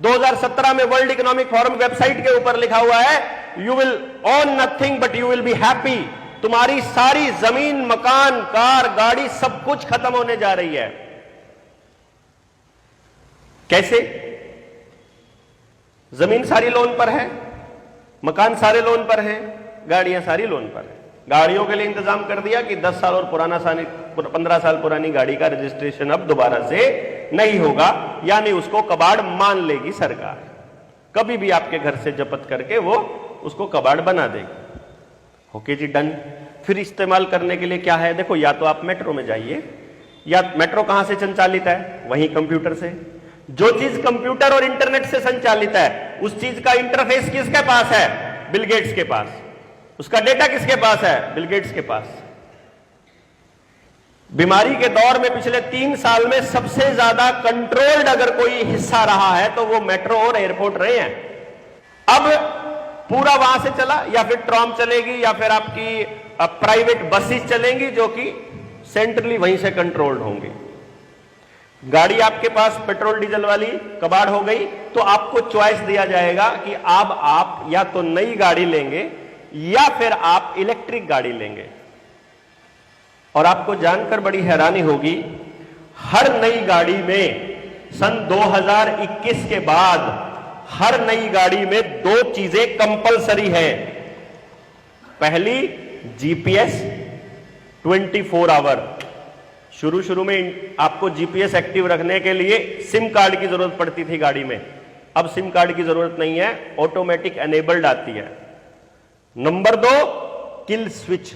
2017 में world economic forum website के ऊपर लिखा हुआ है, you will own nothing but you will be happy. तुम्हारी सारी जमीन, मकान, कार, गाड़ी, सब कुछ खत्म होने जा रही है। कैसे? जमीन सारी लोन पर है, मकान सारे लोन पर है, गाड़ियां सारी लोन पर है। गाड़ियों के लिए इंतजाम कर दिया कि 10 साल और 15 साल पुरानी गाड़ी का रजिस्ट्रेशन अब दोबारा से नहीं होगा, यानी उसको कबाड़ मान लेगी सरकार। कभी भी आपके घर से जब्त करके वो उसको कबाड़ बना देगी। ओके जी, डन। फिर इस्तेमाल करने के लिए क्या है? देखो, या तो आप मेट्रो में जाइए, या मेट्रो कहां से संचालित है? वहीं कंप्यूटर से। जो चीज कंप्यूटर और इंटरनेट से संचालित है, उस चीज का इंटरफेस किसके पास है? बिल गेट्स के पास। उसका डेटा किसके पास है? बिल गेट्स के पास। बीमारी के दौर में पिछले 3 साल में सबसे ज्यादा कंट्रोल्ड अगर कोई हिस्सा रहा है तो वो मेट्रो और एयरपोर्ट रहे हैं। अब पूरा वहां से चला, या फिर ट्राम चलेगी, या फिर आपकी प्राइवेट बसेस चलेंगी जो कि सेंट्रली वहीं से कंट्रोल्ड होंगी। गाड़ी आपके पास पेट्रोल डीजल वाली कबाड़ हो गई तो आपको चॉइस दिया जाएगा कि अब आप या तो नई गाड़ी लेंगे या फिर आप इलेक्ट्रिक गाड़ी लेंगे। और आपको जानकर बड़ी हैरानी होगी, हर नई गाड़ी में सन 2021 के बाद हर नई गाड़ी में 2 चीजें कंपलसरी है। पहली, जीपीएस 24 आवर। शुरू में आपको जीपीएस एक्टिव रखने के लिए सिम कार्ड की जरूरत पड़ती थी गाड़ी में, अब सिम कार्ड की जरूरत नहीं है, ऑटोमेटिक एनेबल्ड आती है। Number 2, kill switch.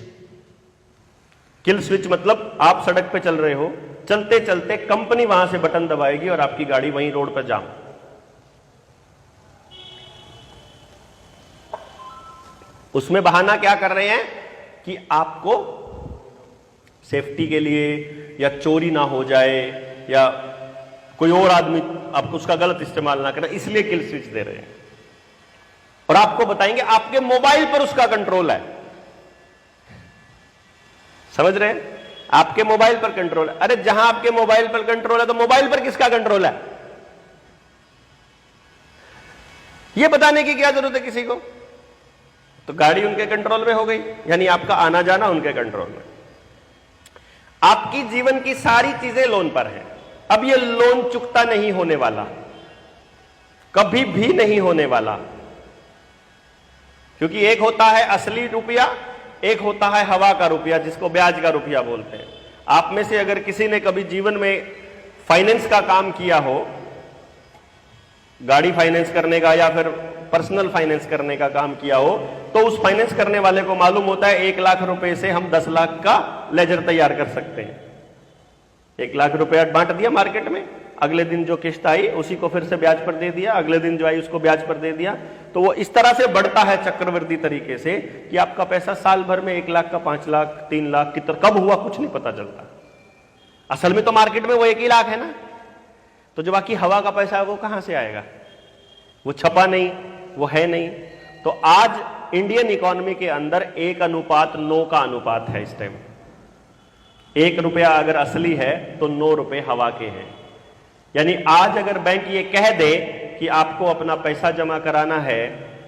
Kill switch मतलब आप सड़क पे चल रहे हो, चलते चलते कंपनी वहां से बटन दबाएगी और आपकी गाड़ी वहीं रोड पर जाम। उसमें बहाना क्या कर रहे हैं कि आपको सेफ्टी के लिए, या चोरी ना हो जाए, या कोई और आदमी आपको उसका गलत इस्तेमाल ना करे, इसलिए किल स्विच दे रहे हैं। और आपको बताएंगे आपके मोबाइल पर उसका कंट्रोल है। समझ रहे हैं? आपके मोबाइल पर कंट्रोल है। अरे जहां आपके मोबाइल पर कंट्रोल है तो मोबाइल पर किसका कंट्रोल है? यह बताने की क्या जरूरत है किसी को? तो गाड़ी उनके कंट्रोल में हो गई, यानी आपका आना जाना उनके कंट्रोल में। आपकी जीवन की सारी चीजें लोन पर हैं। अब यह लोन चुकता नहीं होने वाला, कभी भी नहीं होने वाला, क्योंकि एक होता है असली रुपया, एक होता है हवा का रुपया, जिसको ब्याज का रुपया बोलते हैं। आप में से अगर किसी ने कभी जीवन में फाइनेंस का काम किया हो, गाड़ी फाइनेंस करने का या फिर पर्सनल फाइनेंस करने का काम किया हो, तो उस फाइनेंस करने वाले को मालूम होता है 1 लाख रुपए से हम 10 लाख का लेजर तैयार कर सकते हैं। 1 लाख रुपया बांट दिया मार्केट में, अगले दिन जो किस्त आई उसी को फिर से ब्याज पर दे दिया, अगले दिन जो आई उसको ब्याज पर दे दिया। तो वो इस तरह से बढ़ता है चक्रवृद्धि तरीके से कि आपका पैसा साल भर में 1 लाख का 5 लाख 3 लाख की तरह कब हुआ कुछ नहीं पता चलता। असल में तो मार्केट में वो 1 ही लाख है ना, तो जो बाकी हवा का पैसा है वो कहां से आएगा? वो छपा नहीं, वो है नहीं। तो आज इंडियन इकोनॉमी के अंदर 1:9 का अनुपात है इस टाइम। 1 रुपया अगर असली है तो 9 रुपए हवा के हैं। यानी आज अगर बैंक ये कह दे कि आपको अपना पैसा जमा कराना है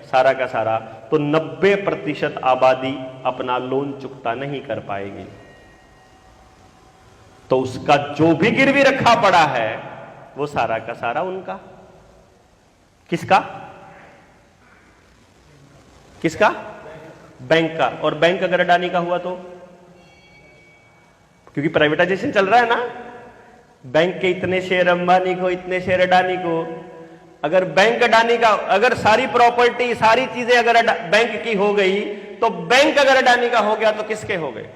सारा का सारा, तो 90% आबादी अपना लोन चुकता नहीं कर पाएगी। तो उसका जो भी गिरवी रखा पड़ा है वो सारा का सारा उनका। किसका? किसका? बैंक का। और बैंक अगर अडानी का हुआ तो, क्योंकि प्राइवेटाइजेशन चल रहा है ना, बैंक के इतने शेयर अंबानी को, इतने शेयर अडानी को। अगर बैंक अडानी का, अगर सारी प्रॉपर्टी सारी चीजें अगर बैंक की हो गई, तो बैंक अगर अडानी का हो गया तो किसके हो गए?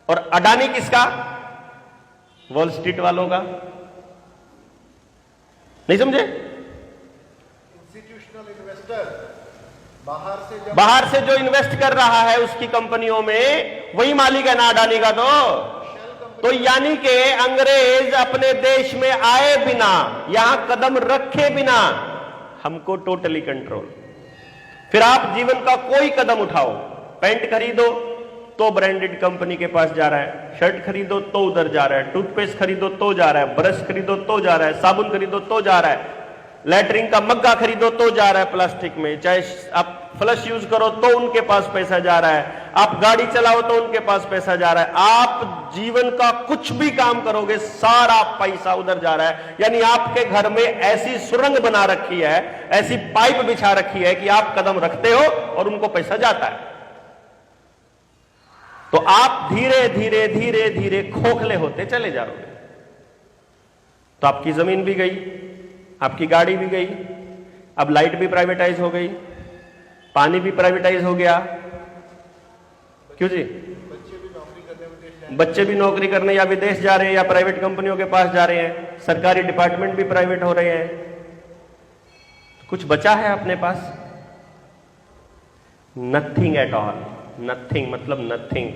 और अडानी किसका? वॉल स्ट्रीट वालों का। नहीं समझे? इंस्टीट्यूशनल इन्वेस्टर बाहर से जो इन्वेस्ट कर रहा है उसकी कंपनियों में, वही मालिक है ना अडानी का। तो यानी कि अंग्रेज अपने देश में आए बिना, यहां कदम रखे बिना हमको टोटली कंट्रोल। फिर आप जीवन का कोई कदम उठाओ, पैंट खरीदो तो ब्रांडेड कंपनी के पास जा रहा है, शर्ट खरीदो तो उधर जा रहा है, टूथपेस्ट खरीदो तो जा रहा है, ब्रश खरीदो तो जा रहा है, साबुन खरीदो तो जा रहा है। लैटरिन का मग्गा खरीदो तो जा रहा है प्लास्टिक में, चाहे आप फ्लश यूज करो तो उनके पास पैसा जा रहा है, आप गाड़ी चलाओ तो उनके पास पैसा जा रहा है, आप जीवन का कुछ भी काम करोगे सारा पैसा उधर जा रहा है। यानी आपके घर में ऐसी सुरंग बना रखी है, ऐसी पाइप बिछा रखी है कि आप कदम रखते हो और उनको पैसा जाता है। तो आप धीरे धीरे धीरे धीरे खोखले होते चले जाओगे। तो आपकी जमीन भी गई, आपकी गाड़ी भी गई, अब लाइट भी प्राइवेटाइज हो गई, पानी भी प्राइवेटाइज हो गया। क्यों जी? बच्चे भी नौकरी करने या विदेश जा रहे हैं या प्राइवेट कंपनियों के पास जा रहे हैं, सरकारी डिपार्टमेंट भी प्राइवेट हो रहे हैं। कुछ बचा है अपने पास? Nothing at all. नथिंग मतलब नथिंग।